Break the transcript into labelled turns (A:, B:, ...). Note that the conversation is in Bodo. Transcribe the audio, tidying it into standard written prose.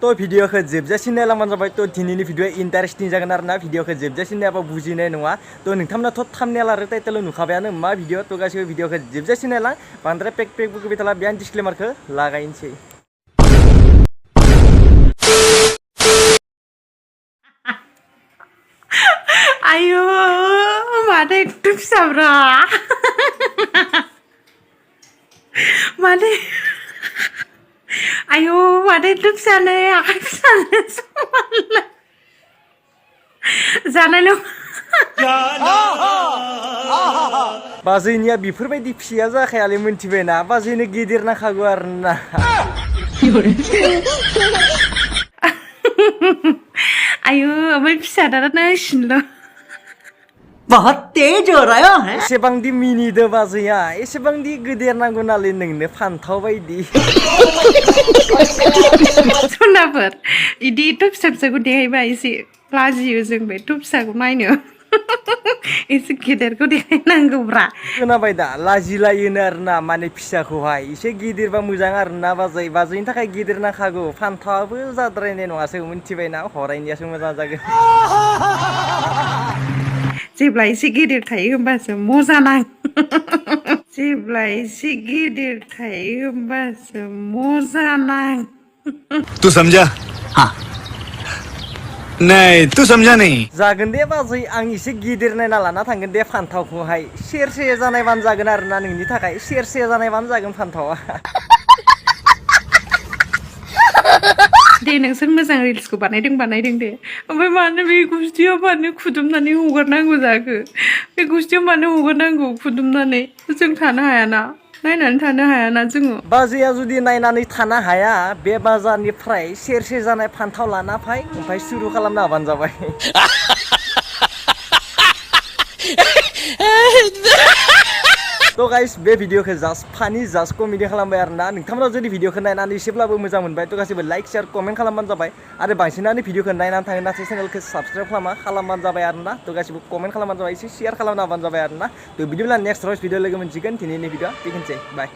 A: तो भिडिअखौ जोबजासिम नायलांबानो जाबाय। तो दिनैनि भिडिअआ इन्टारेस्टिं जागोन आरोना भिडिअखौ जोबजासिम नायाबा बुजिनाय नङा। तो नोंथांमोनाथ' थाम्बनेल आरो टाइटेल नुखाबायानो मा भिडिअ। तो गासिबो भिडिअखौ जोबजासिम नायलां बांद्राय पेक बुगोबाय थाला बेयाव डिसक्लेमारखौ लागायनोसै।
B: आयु माथो एकटु फिसाब्रा माथो आयु माथो एकटु फिसानो आखाइ फिसानो समानलाय जानाय
A: बाजैनिया बेफोरबायदि फिसाया जाखायालै मोनथिबायना बाजैनो गिदिर नांखागौ आरोना।
B: आयु ओमफ्राय फिसादाना सिनल'
C: बहुत तेज हो रहा है।
A: एसेबांदि मिनिदो बाजैया एसेबांदि गिदिर नांगौ नालाय नोंनो फान्थाव बायदि।
B: सनाफोर इदि एथ' फिसा फिसाखौ देखायबा एसे लाजियो जोंबो एथ' फिसाखौ नायनो एसे गेदेरखौ देखायनांगौब्रा।
A: खोनाबाय दा लाजिलायोनो आरोना माने फिसाखौहाय एसे गिदिरबा मोजां आरोना बाजैनि थाखाय गिदिर नांखागौ फान्थावाबो जाद्रायनाय नङासो मिथिबायना हरायनियासो मोजां जागोन।
B: जेब्ला एसे गिदिर थायो होमबासो मजा नाङो। जेब्ला एसे गिदिर थायो होमबासो मजा नाङो।
D: तू समझा? हाँ नहीं तू समझा नहीं।
A: जागोन दे बाजै आं एसे गिदिर नायना लाना थांगोन दे फान्थावखौहाय सेरसे जानायबानो जागोन आरोना नोंनि थाखाय सेरसे जानायबानो जागोन फान्थावा।
B: दे नोंसोर मोजां रिल्सखौ बानायदों दे ओमफ्राय मानो बे गुस्थियाव मानो खुदुमनानै हगारनांगौ जाखो बे गुस्थियाव मानो हगारनांगौ खुदुमनानै जों थानो हायाना नायनानै थानो हायाना जोङो।
A: बाजैया जुदि नायनानै थानो हाया बे बाजारनिफ्राय सेरसे जानाय फान्थाव लाना फै ओमफ्राय सुरु खालामना होबानो जाबाय। तो गाइस बे भिडिअखौ जास्ट फानि जास्ट कमेडि खालामबाय आरोना नोंथांमोना जुदि भिडिअखौ नायनानै एसेब्लाबो मोजां मोनबाय तो गासिबो लाइक शेयार कमेन्ट खालामबानो जाबाय आरो बांसिनानो भिडिअखौ नायनानै थाङो नाथाय चेनेलखौ साबस्क्राइब खालामबानो जाबाय आरोना तो गासिबो कमेन्ट खालामबानो जाबाय एसे शेयार खालामना होबानो जाबाय आरोना। तो बिदिब्ला नेक्स्ट भिडिअ लोगो मोनसिगोन दिनैनि भिडिअ बेखिनिसै बाय।